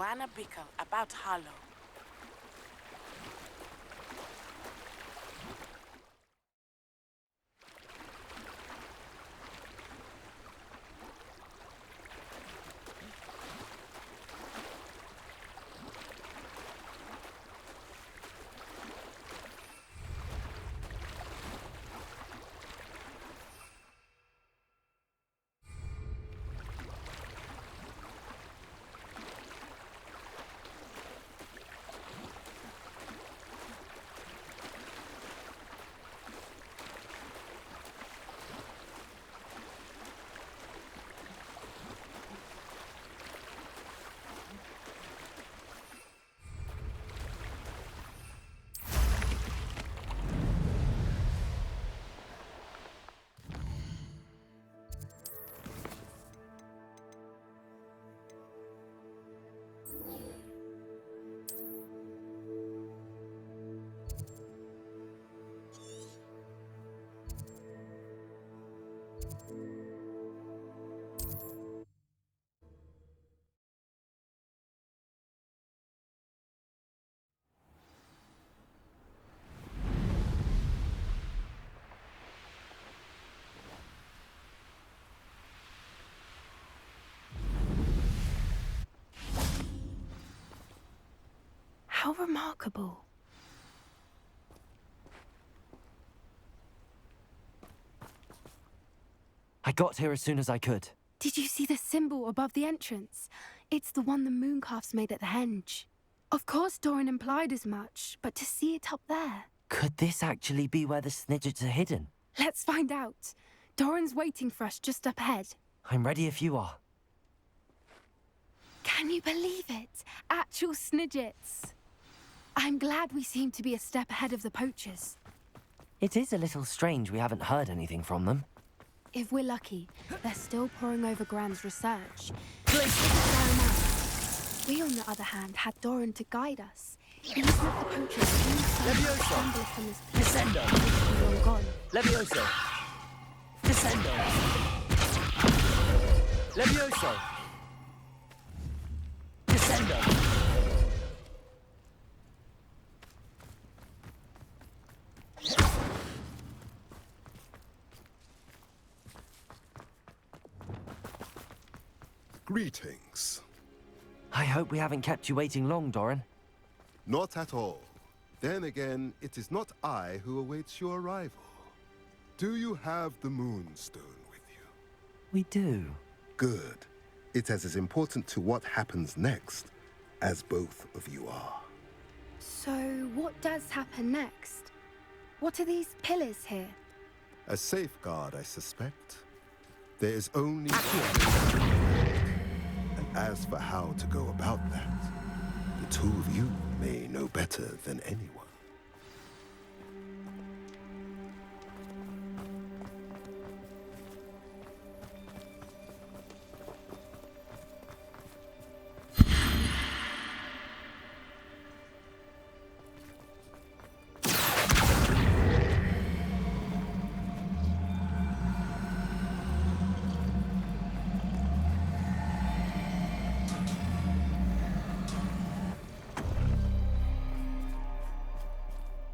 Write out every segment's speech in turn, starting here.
Anna Bickle about Harlow. How remarkable. I got here as soon as I could. Did you see the symbol above the entrance? It's the one the mooncalfs made at the henge. Of course Doran implied as much, but to see it up there... Could this actually be where the Snidgets are hidden? Let's find out. Doran's waiting for us just up ahead. I'm ready if you are. Can you believe it? Actual Snidgets. I'm glad we seem to be a step ahead of the poachers. It is a little strange we haven't heard anything from them. If we're lucky, they're still poring over Gran's research. We, on the other hand, had Doran to guide us. Even if the poachers stumble from this place, Descendo! we're long gone. Levioso! Descendo! Levioso! Descendo! Greetings. I hope we haven't kept you waiting long, Doran. Not at all. Then again, it is not I who awaits your arrival. Do you have the Moonstone with you? We do. Good. It is as important to what happens next as both of you are. So, what does happen next? What are these pillars here? A safeguard, I suspect. There is only one. And as for how to go about that, the two of you may know better than anyone.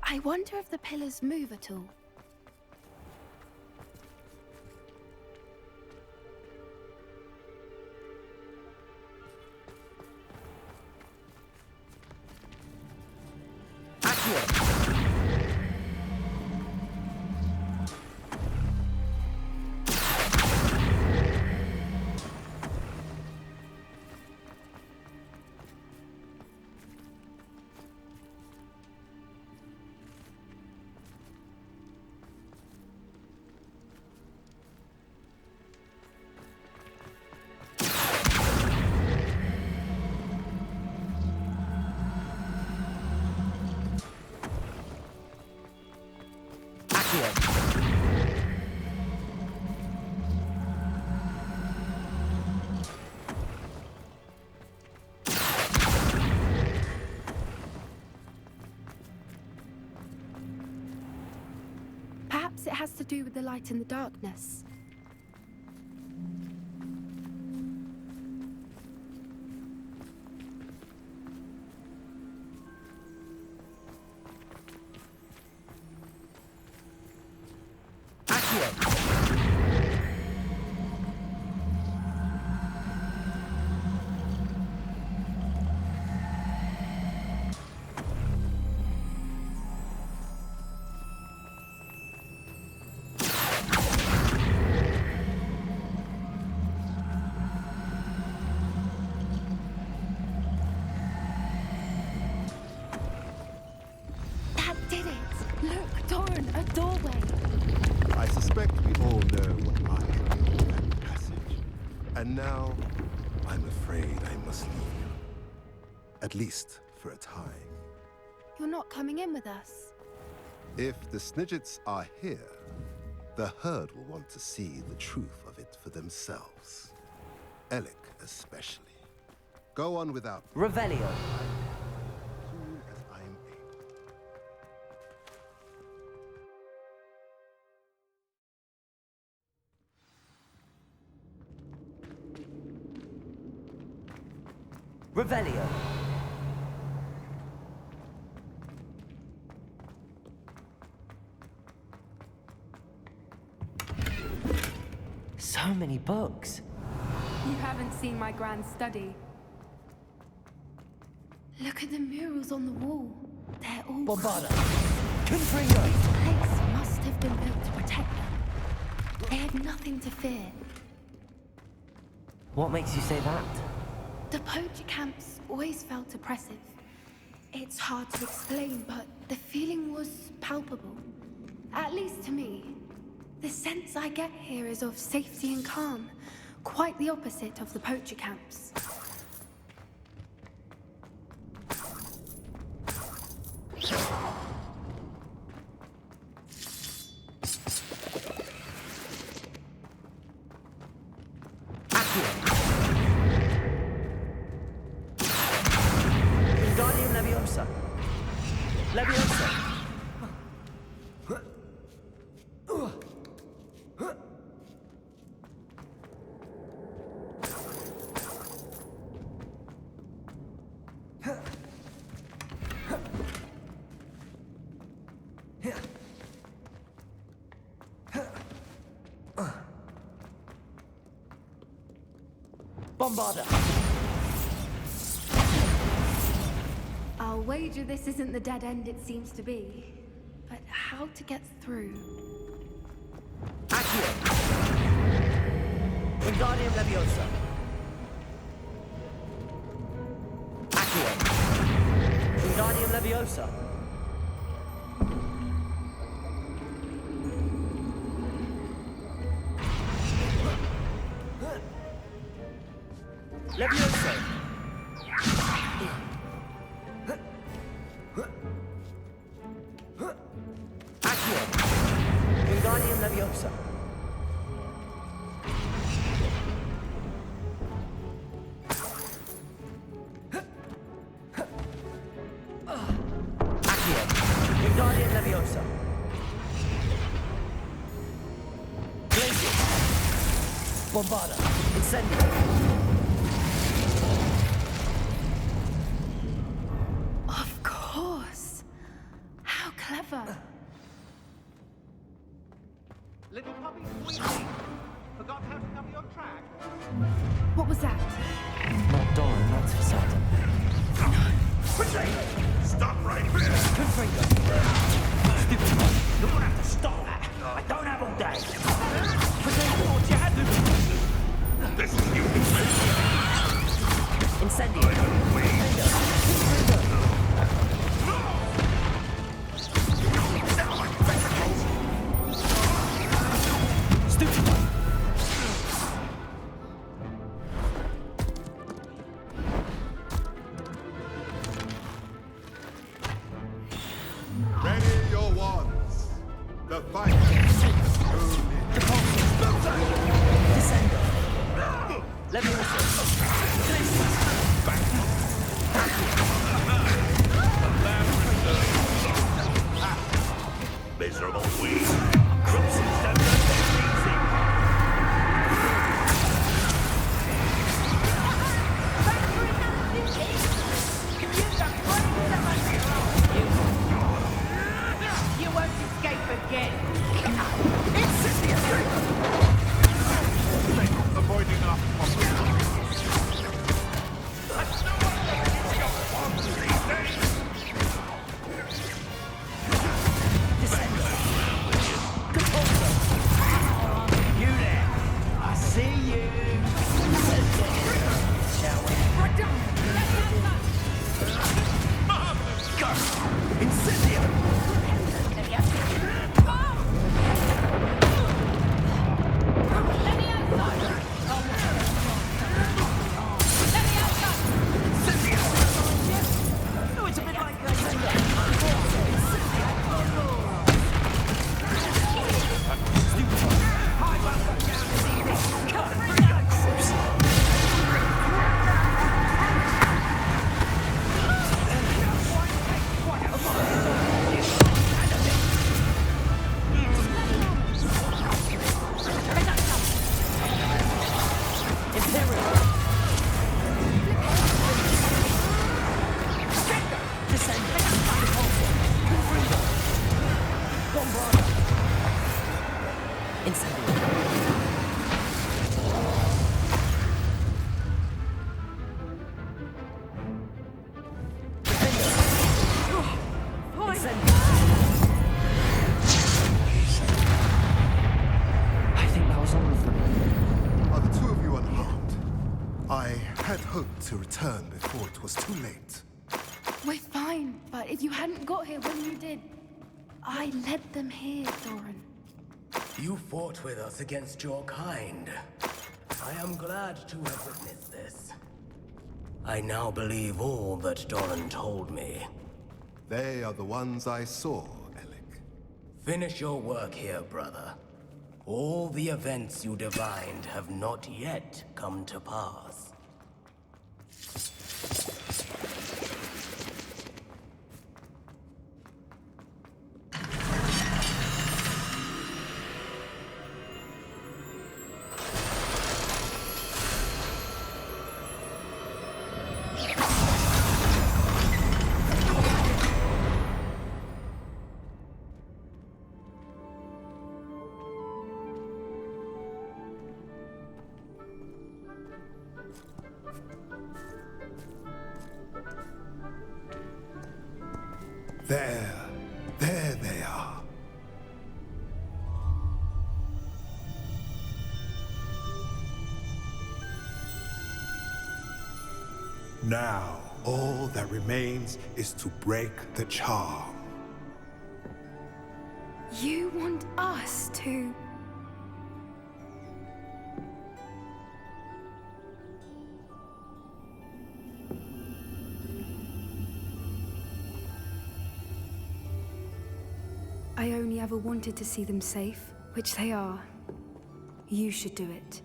I wonder if the pillars move at all. Perhaps it has to do with the light in the darkness. That did it! Look, Doran, a doorway. I suspect we all know what lies in that passage. And now, I'm afraid I must leave you. At least for a time. You're not coming in with us. If the Snidgets are here, the herd will want to see the truth of it for themselves. Alec especially. Go on without me. Revelio. As soon as I'm able. Revelio. So many books. You haven't seen my grand study. Look at the murals on the wall. They're all... Bombarda. This place must have been built to protect them. They had nothing to fear. What makes you say that? The poacher camps always felt oppressive. It's hard to explain, but the feeling was palpable. At least to me. The sense I get here is of safety and calm. Quite the opposite of the poacher camps. Wingardium Leviosa. Leviosa. Bombarda. I'll wager this isn't the dead end it seems to be. But how to get through? Accio. Wingardium Leviosa. Accio. Wingardium Leviosa. Leviosa. Accio. Wingardium Leviosa. Accio. Wingardium Leviosa. Glacius. Bombarda. Incendio. Of course. How clever. Little puppy squeaking. Forgot how to cover your track. What was that? Not Doran, that's for certain. Stop right here! Confringo. Stupid one. You're gonna have to stop that. I don't have all day. What you had to do. This is you. Incendio. Stupid one. Ready your wands. The fight. Descendo. Leviosa. Miserable weed. Crimson's done nothing easy. You won't escape again. Incendio! return before it was too late. We're fine, but if you hadn't got here when you did, I led them here, Doran. You fought with us against your kind. I am glad to have witnessed this. I now believe all that Doran told me. They are the ones I saw, Alec. Finish your work here, brother. All the events you divined have not yet come to pass. There they are. Now, all that remains is to break the charm. You want us to... I only ever wanted to see them safe, which they are. You should do it.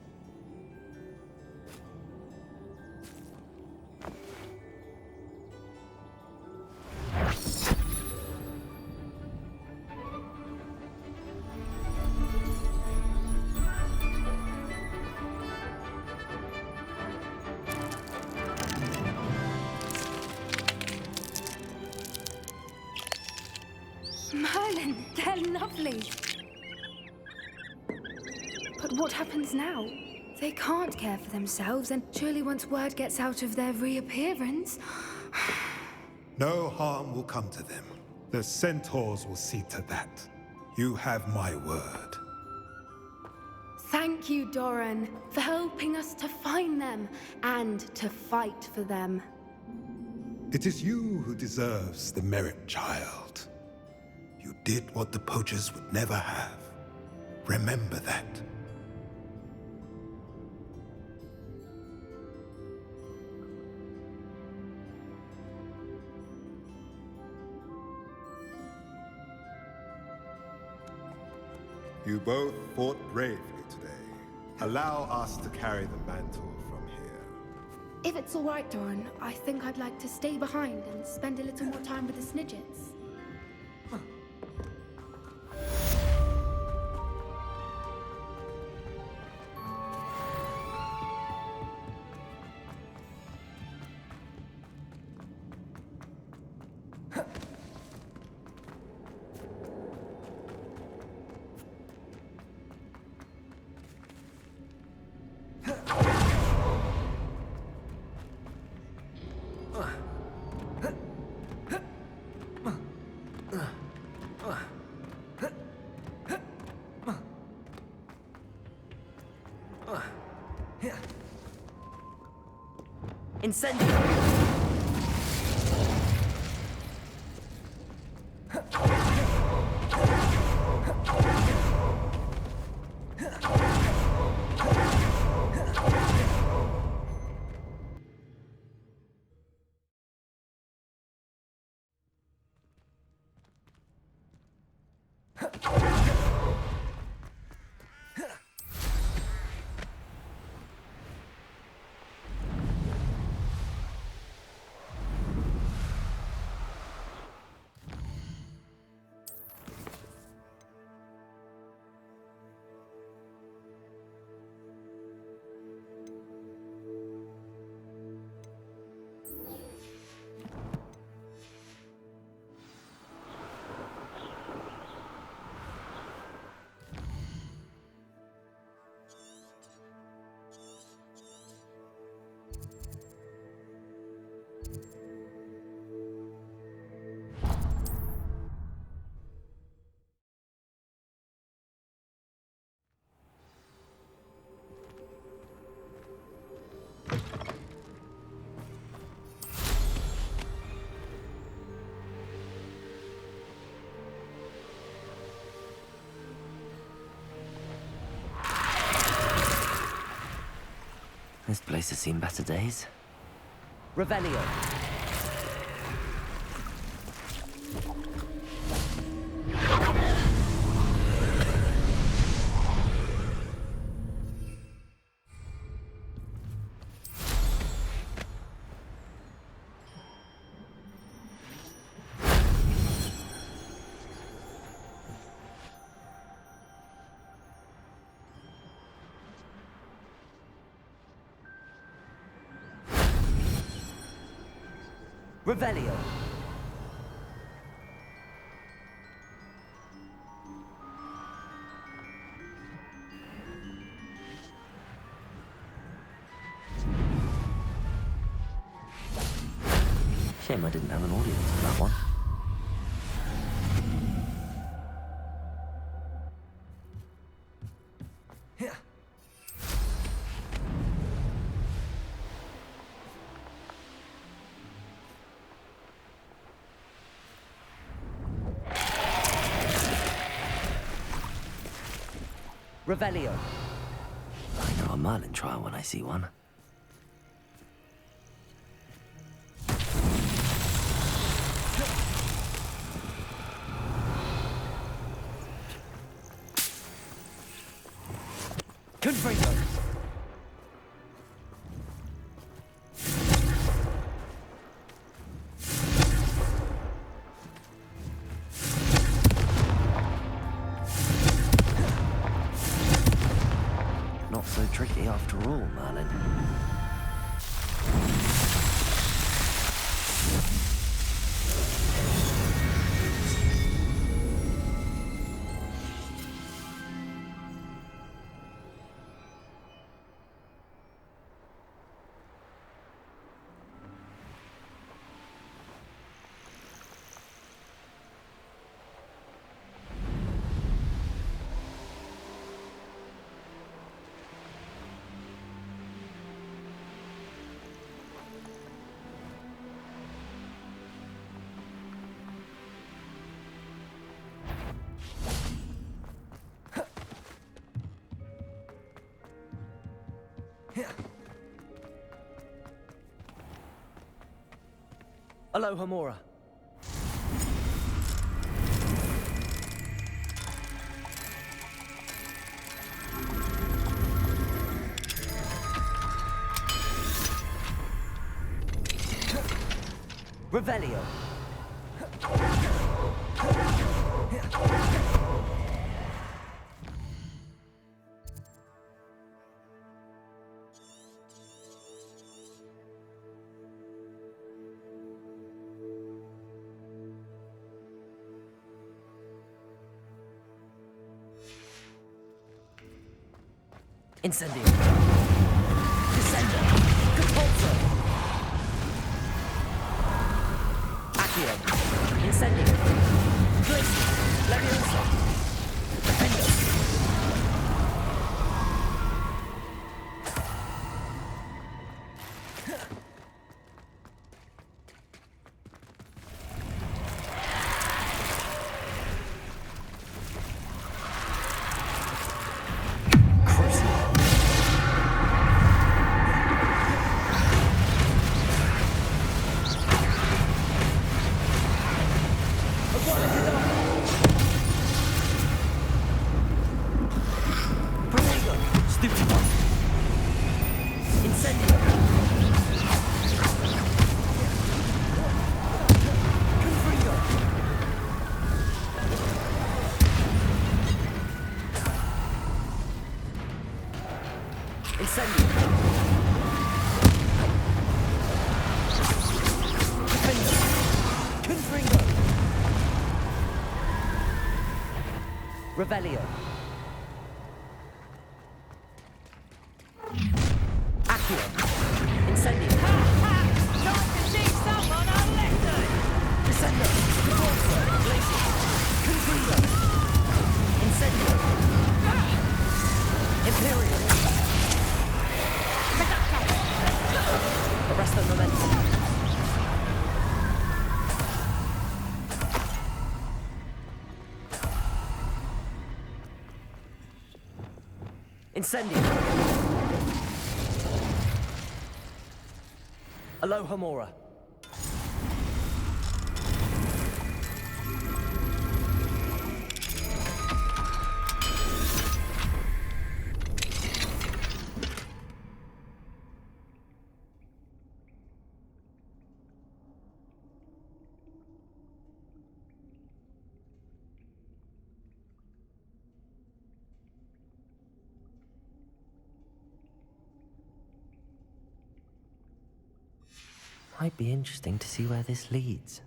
Merlin, they're lovely. But what happens now? They can't care for themselves, and surely once word gets out of their reappearance... No harm will come to them. The centaurs will see to that. You have my word. Thank you, Doran, for helping us to find them and to fight for them. It is you who deserves the merit, child. You did what the poachers would never have. Remember that. You both fought bravely today. Allow us to carry the mantle from here. If it's all right, Doran, I think I'd like to stay behind and spend a little more time with the Snidgets. Incendiary! place has seen better days. Revelio. Revelio. Shame I didn't have an audience for that one. Revelio. I know a Merlin trial when I see one. Confringo. Not so tricky after all, Merlin. Aloha Mora. Revelio. Incendio. Descender. Compulso. Accio. Incendio. Glacius. Leviosa. Defender. Revelio. Accio. Incendio. Time to see someone uplifted! Descender. Compulso. Glacius. Confringo. Incendio. Imperial. Arresto momentum. Incendio. Aloha Mora. Might be interesting to see where this leads.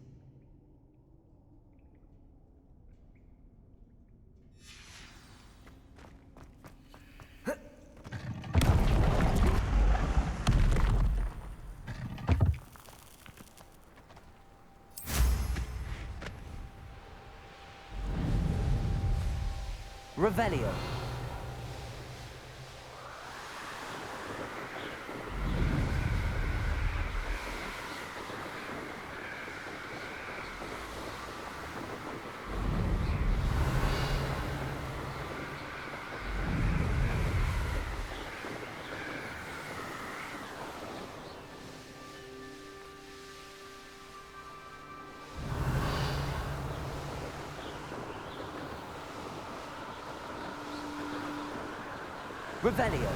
Revelio. Revelio.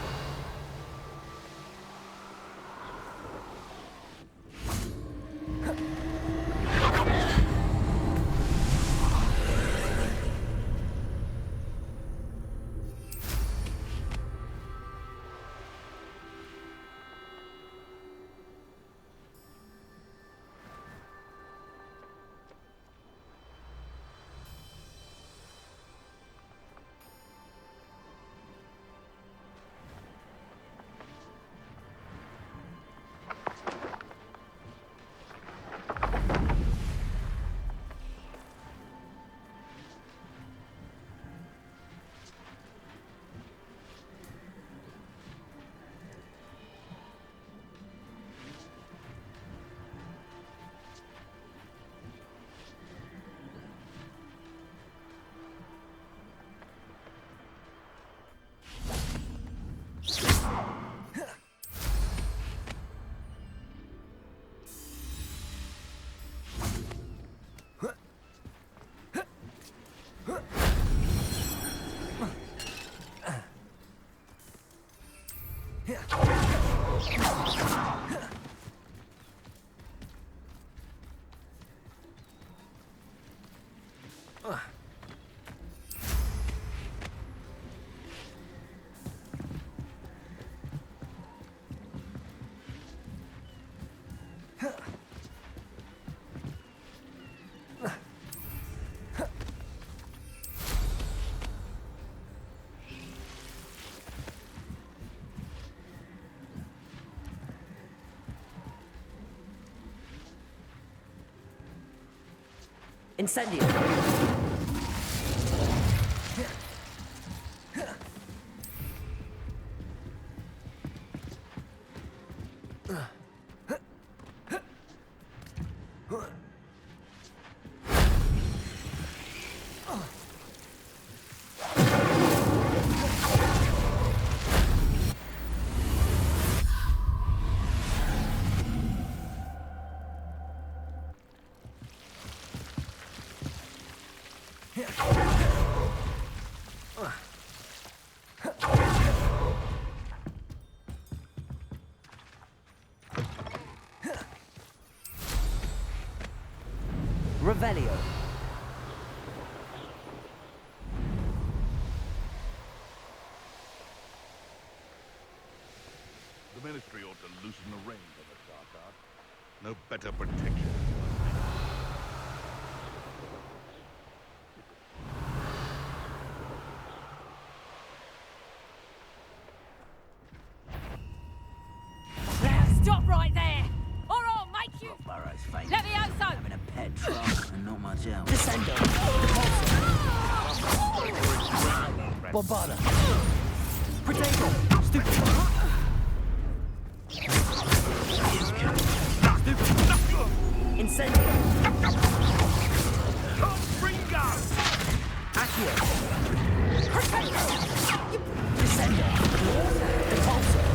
Incendio. Revelio. The Ministry ought to loosen the reins on the dark art. No better protection. Stop right there! Or I'll make you... Burrow's fate. Let me out, so! Having a pet truck and not much else. Descendo! Bombada. Potato. Stupid. Incendio. Ringo! Accio. Descendo. Repulsor.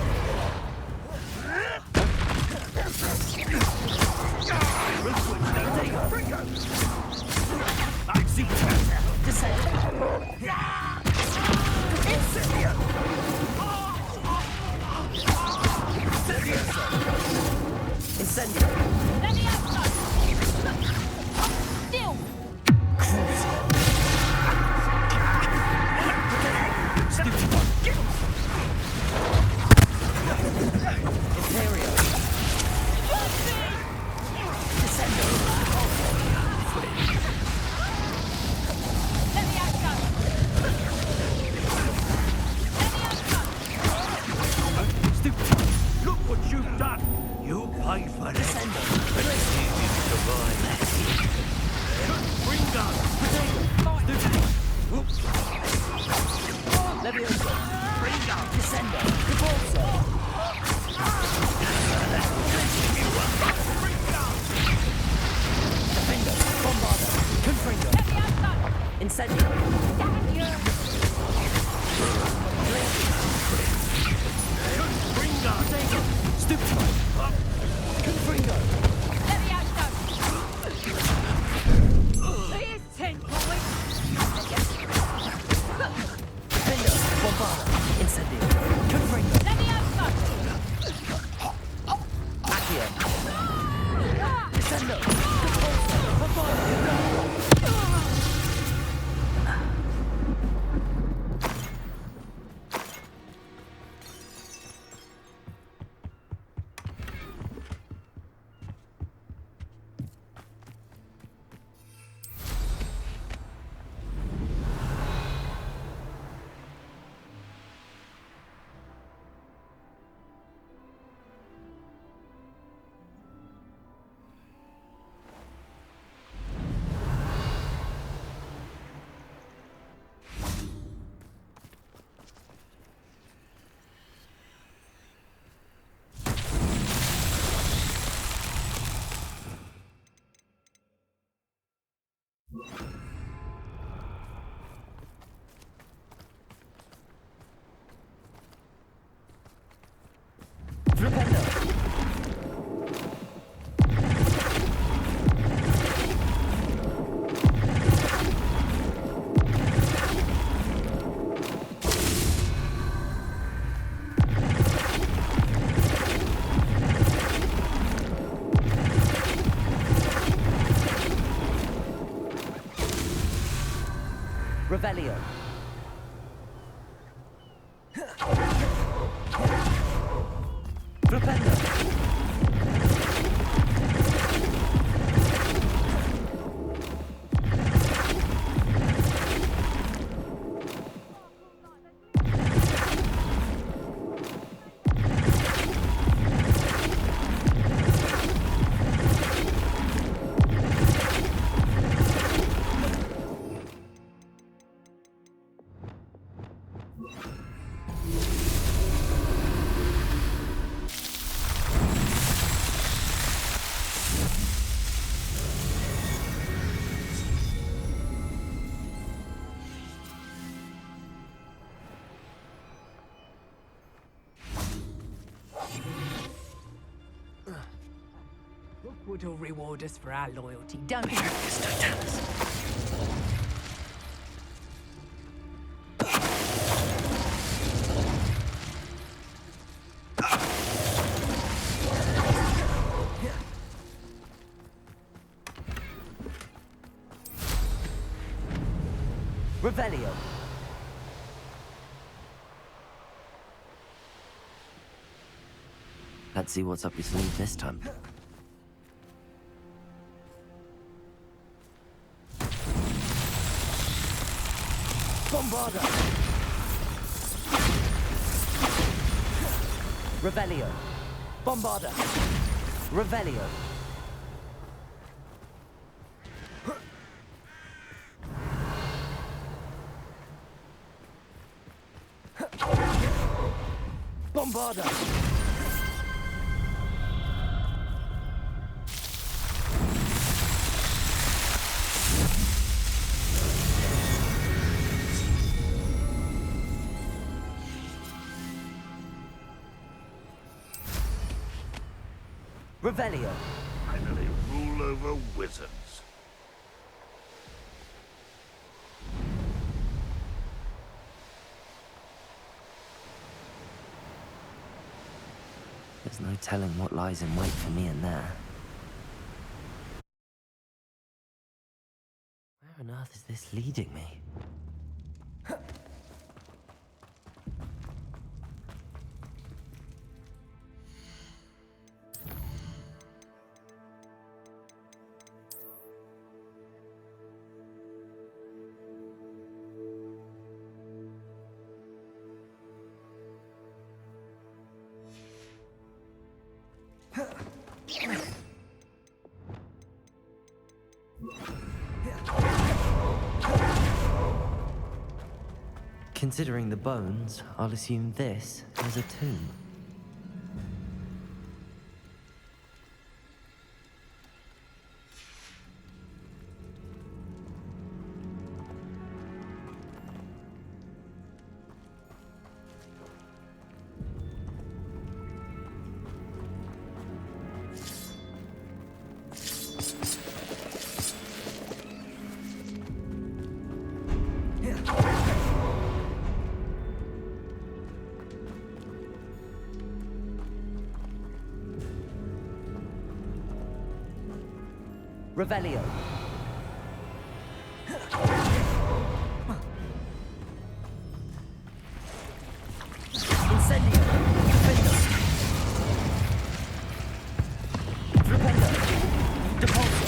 Incendio! Damn you! Stupefy! Confringo! Let me out, though! Here's 10 points! Fendo! Bombarda! Incendio! Confringo! Let me out, though! Accio! Ah! Descendo! Bombarda! Flipendo! Revelio! Flipendo! Rookwood will reward us for our loyalty, don't you? Revelio! Let's see what's up your sleeve this time. Bombarda! Revelio! Bombarda! Revelio! Bombarda! Revelio! Finally rule over wizards. There's no telling what lies in wait for me in there. Where on earth is this leading me? Considering the bones, I'll assume this is a tomb. Revelio. Incendio. Defendo. Flipendo. Depulso.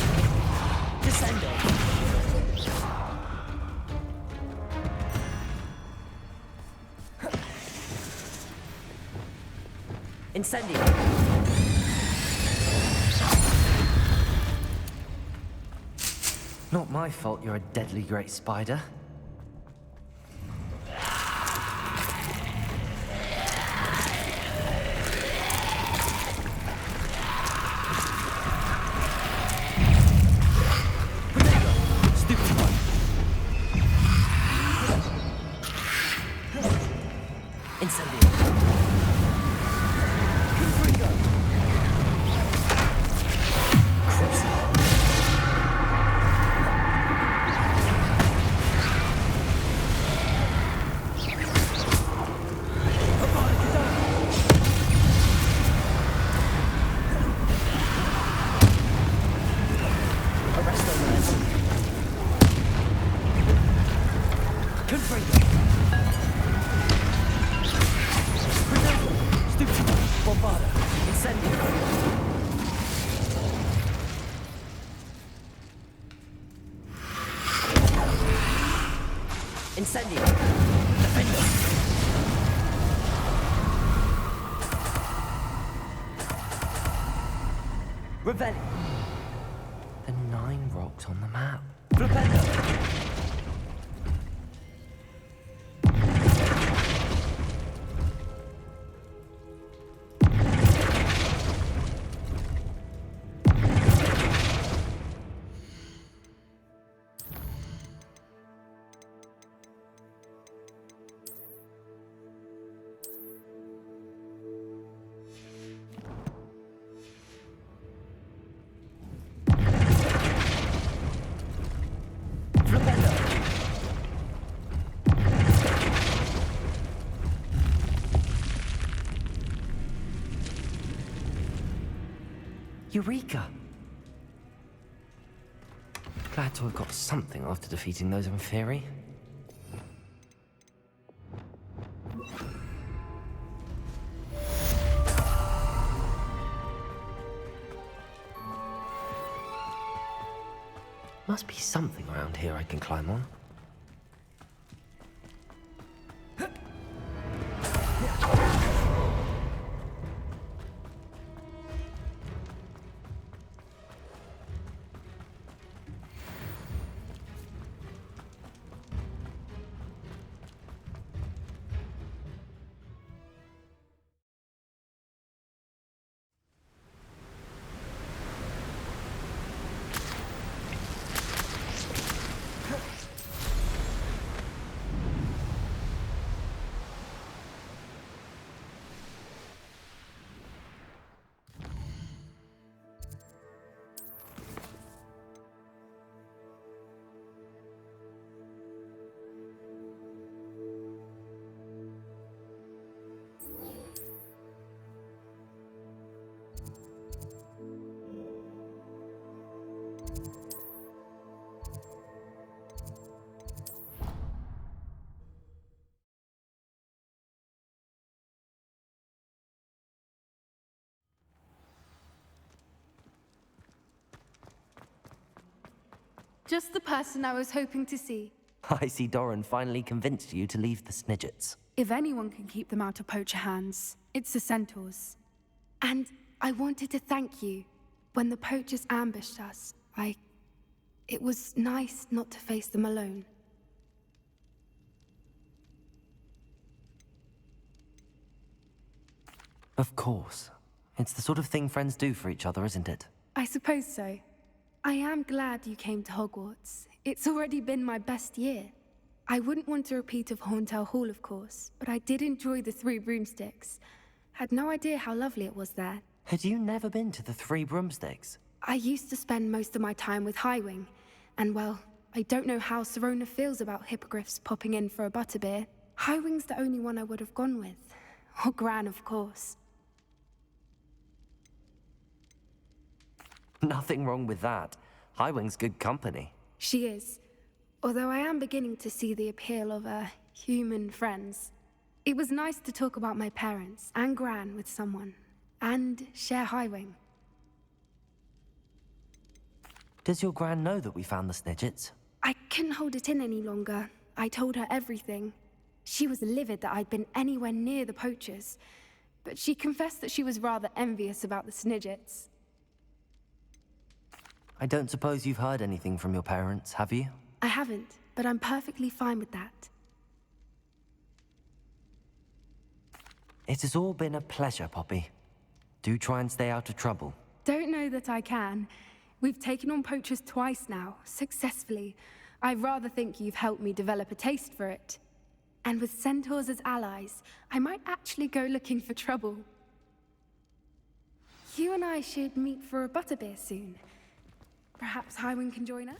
Descendo. Incendio. Not my fault you're a deadly great spider. Stupid one. Incendio. Confringo. Crucible. Incendio. Defendo. Revelli. The 9 rocks on the map. Flipendo. Eureka! Glad to have got something after defeating those in theory. Must be something around here I can climb on. Just the person I was hoping to see. I see Doran finally convinced you to leave the Snidgets. If anyone can keep them out of poacher hands, it's the centaurs. And I wanted to thank you. When the poachers ambushed us, it was nice not to face them alone. Of course. It's the sort of thing friends do for each other, isn't it? I suppose so. I am glad you came to Hogwarts. It's already been my best year. I wouldn't want a repeat of Horntail Hall, of course, but I did enjoy the Three Broomsticks. Had no idea how lovely it was there. Had you never been to the Three Broomsticks? I used to spend most of my time with Highwing, and well, I don't know how Serona feels about hippogriffs popping in for a butterbeer. Highwing's the only one I would have gone with. Or Gran, of course. Nothing wrong with that. Highwing's good company. She is. Although I am beginning to see the appeal of human friends. It was nice to talk about my parents and Gran with someone. And share Highwing. Does your Gran know that we found the Snidgets? I couldn't hold it in any longer. I told her everything. She was livid that I'd been anywhere near the poachers. But she confessed that she was rather envious about the Snidgets. I don't suppose you've heard anything from your parents, have you? I haven't, but I'm perfectly fine with that. It has all been a pleasure, Poppy. Do try and stay out of trouble. Don't know that I can. We've taken on poachers twice now, successfully. I rather think you've helped me develop a taste for it. And with centaurs as allies, I might actually go looking for trouble. You and I should meet for a butterbeer soon. Perhaps Highwing can join us?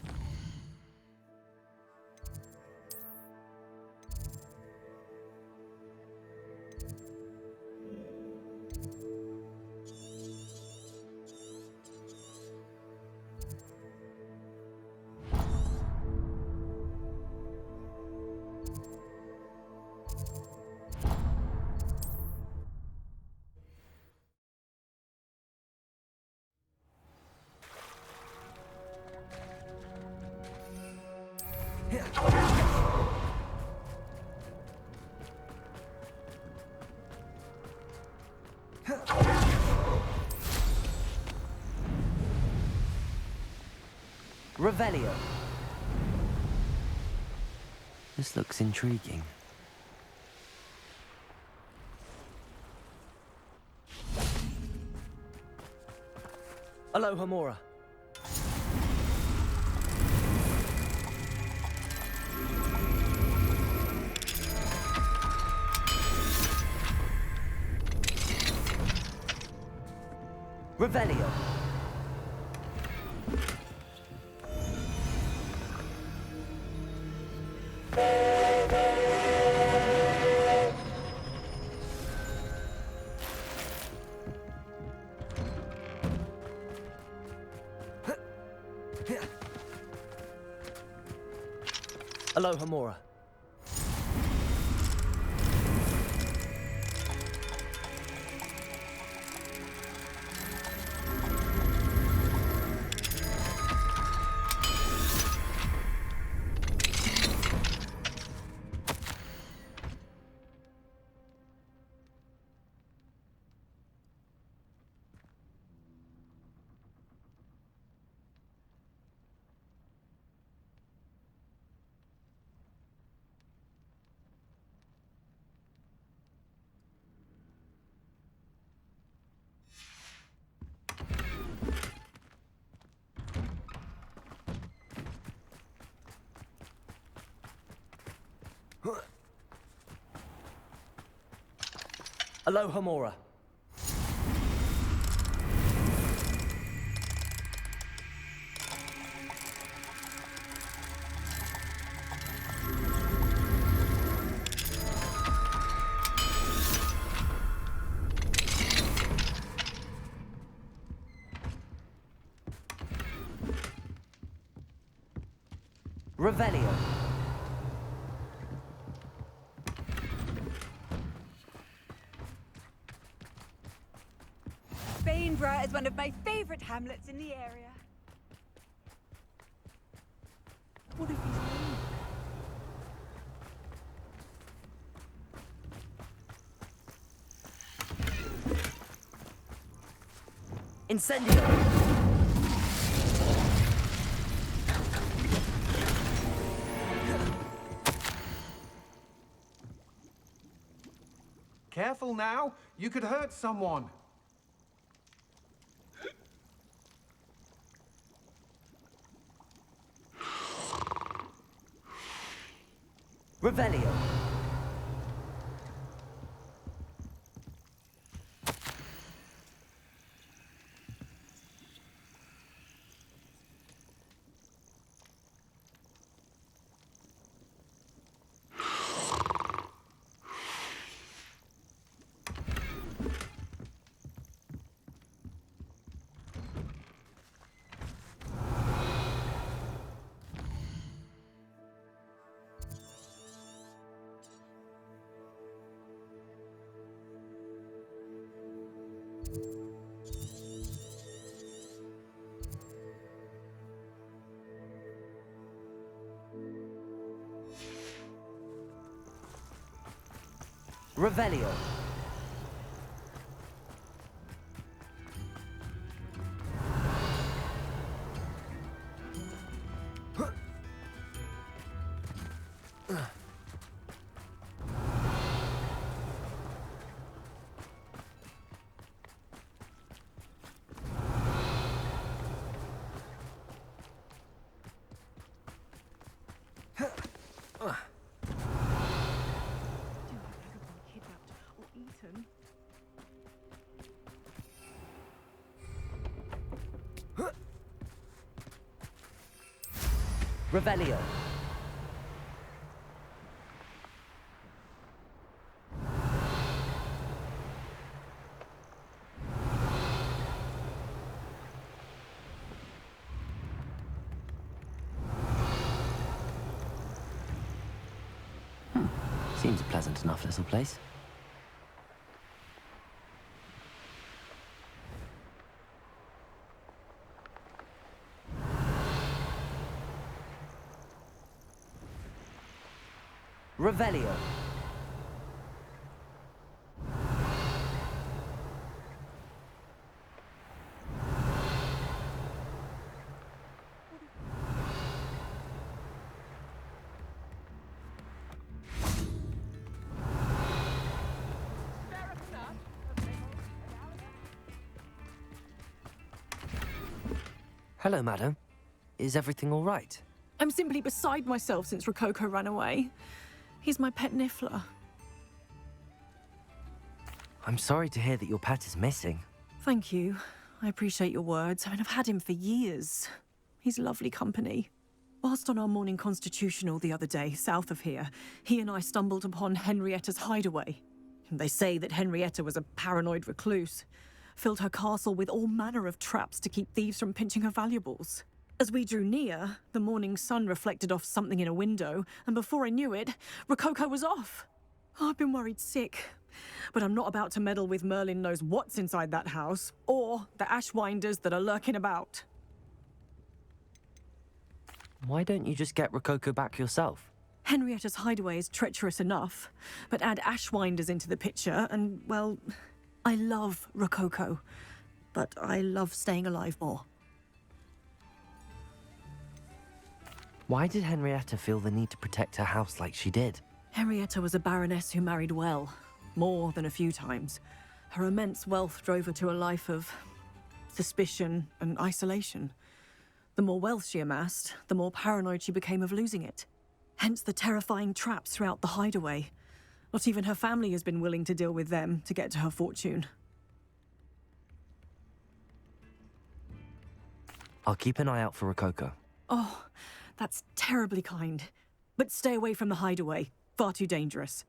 Revelio. This looks intriguing. Aloha Mora. Revelio. Aloha Mora. Aloha Mora. Revelio. Bainborough is one of my favorite hamlets in the area. What have you seen? Incendio. Careful now, you could hurt someone. Revelio. Revelio. Revelio. Seems a pleasant enough little place. Revelio. Hello, madam. Is everything all right? I'm simply beside myself since Rococo ran away. He's my pet Niffler. I'm sorry to hear that your pet is missing. Thank you. I appreciate your words. I mean, I've had him for years. He's lovely company. Whilst on our morning constitutional the other day, south of here, he and I stumbled upon Henrietta's hideaway. They say that Henrietta was a paranoid recluse, filled her castle with all manner of traps to keep thieves from pinching her valuables. As we drew near, the morning sun reflected off something in a window, and before I knew it, Rococo was off. Oh, I've been worried sick. But I'm not about to meddle with Merlin knows what's inside that house, or the Ashwinders that are lurking about. Why don't you just get Rococo back yourself? Henrietta's hideaway is treacherous enough, but add Ashwinders into the picture, and, well, I love Rococo, but I love staying alive more. Why did Henrietta feel the need to protect her house like she did? Henrietta was a baroness who married well, more than a few times. Her immense wealth drove her to a life of suspicion and isolation. The more wealth she amassed, the more paranoid she became of losing it. Hence the terrifying traps throughout the hideaway. Not even her family has been willing to deal with them to get to her fortune. I'll keep an eye out for Rococo. Oh, that's terribly kind. But stay away from the hideaway. Far too dangerous.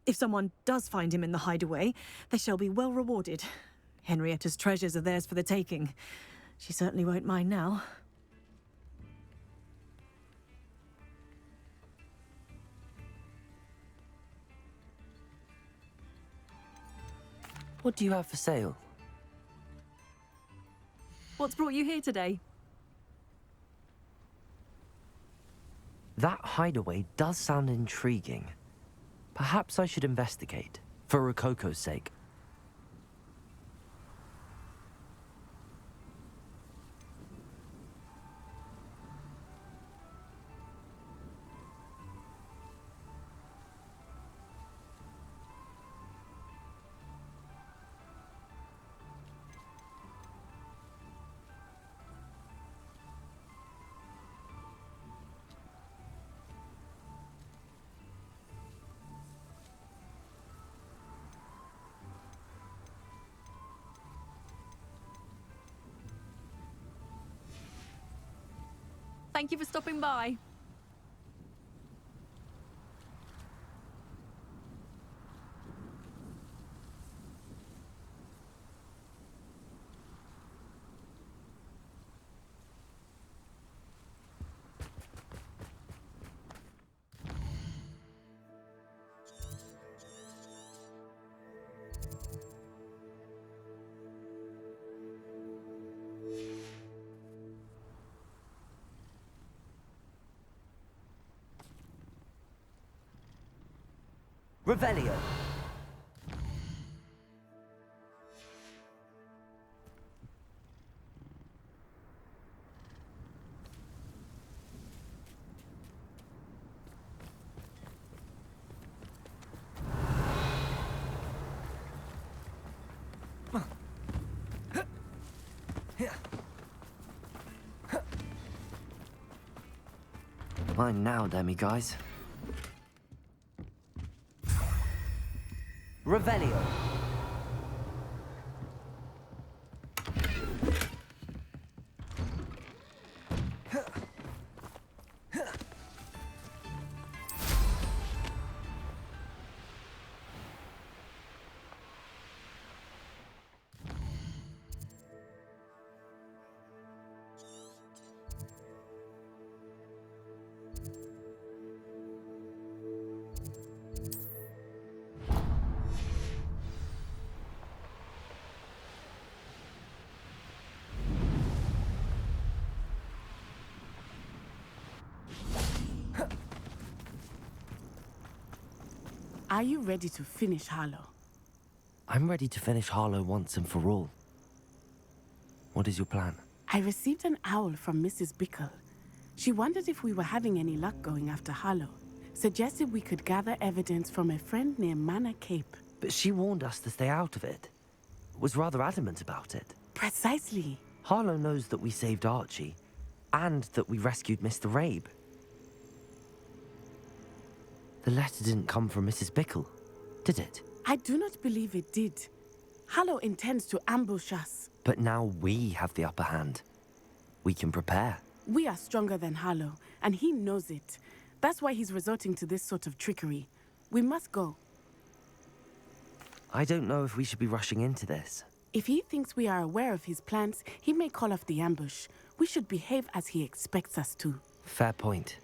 If someone does find him in the hideaway, they shall be well rewarded. Henrietta's treasures are theirs for the taking. She certainly won't mind now. What do you have for sale? What's brought you here today? That hideaway does sound intriguing. Perhaps I should investigate, for Rococo's sake. Thank you for stopping by. Revelio. mine now, demi-guys. Revelio. Are you ready to finish Harlow? I'm ready to finish Harlow once and for all. What is your plan? I received an owl from Mrs. Bickle. She wondered if we were having any luck going after Harlow. Suggested we could gather evidence from a friend near Manor Cape. But she warned us to stay out of it. Was rather adamant about it. Precisely. Harlow knows that we saved Archie, and that we rescued Mr. Rabe. The letter didn't come from Mrs. Bickle, did it? I do not believe it did. Harlow intends to ambush us. But now we have the upper hand. We can prepare. We are stronger than Harlow, and he knows it. That's why he's resorting to this sort of trickery. We must go. I don't know if we should be rushing into this. If he thinks we are aware of his plans, he may call off the ambush. We should behave as he expects us to. Fair point.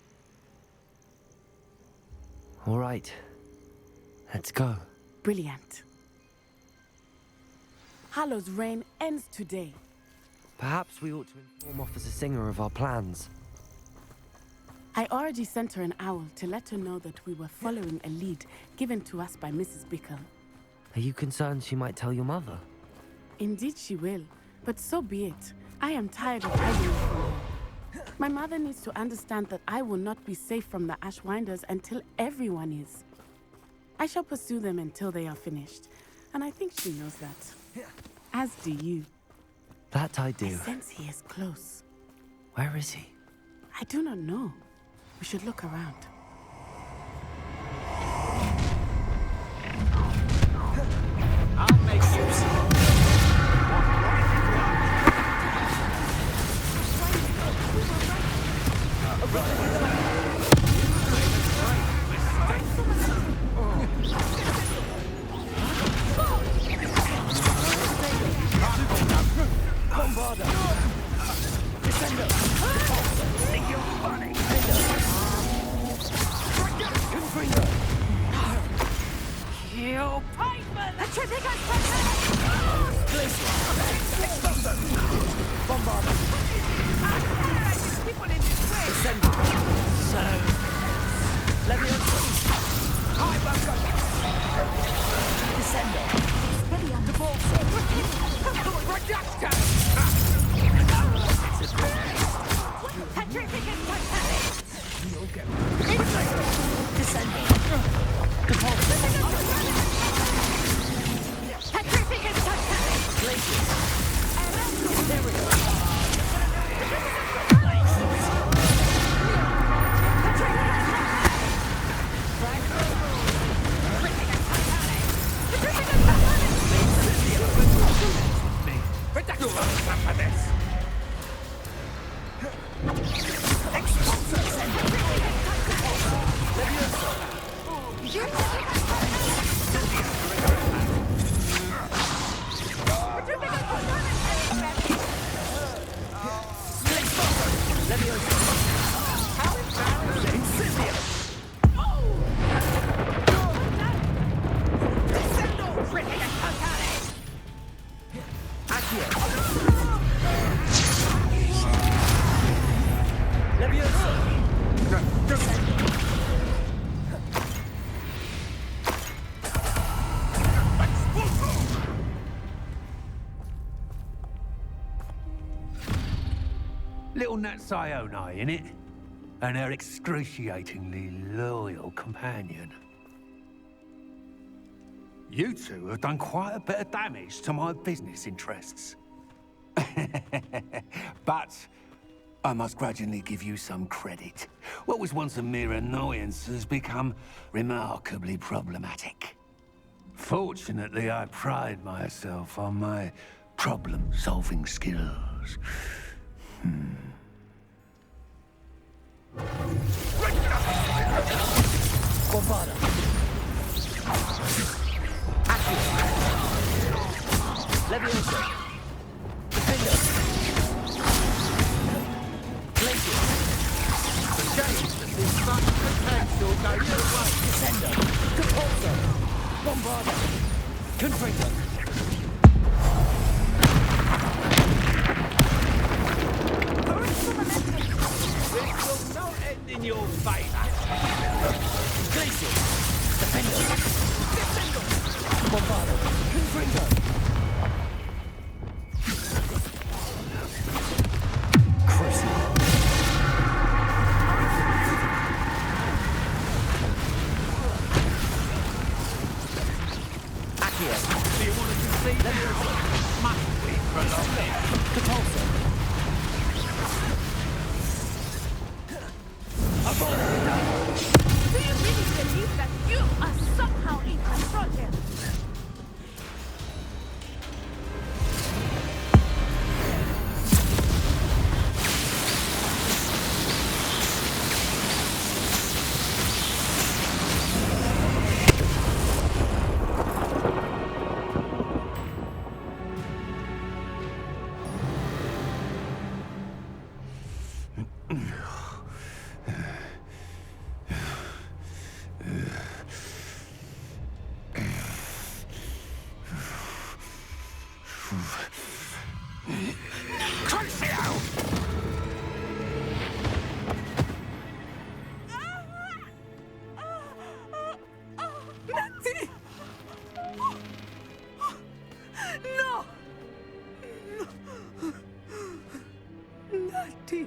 All right. Let's go. Brilliant. Harlow's reign ends today. Perhaps we ought to inform Officer Singer of our plans. I already sent her an owl to let her know that we were following a lead given to us by Mrs. Bickle. Are you concerned she might tell your mother? Indeed she will, but so be it. I am tired of hiding from her. My mother needs to understand that I will not be safe from the Ashwinders until everyone is. I shall pursue them until they are finished, and I think she knows that. As do you. That I do. I sense he is close. Where is he? I do not know. We should look around. I'll make you Little Nat Sione, innit? And her excruciatingly loyal companion. You two have done quite a bit of damage to my business interests. But I must grudgingly give you some credit. What was once a mere annoyance has become remarkably problematic. Fortunately, I pride myself on my problem-solving skills. Bombarda. Levioso. Defender. Glacier. The shame that this fun potential goes your way. Descender. Compulsor. Bombarda. Confringo. This will not end in your favor. Glacier. Defender. Descender. Bombarda. Confringo. Do you want to concede? Must we prolong it? Compulsor. Do you really believe that you are somehow in control here? No! Natty!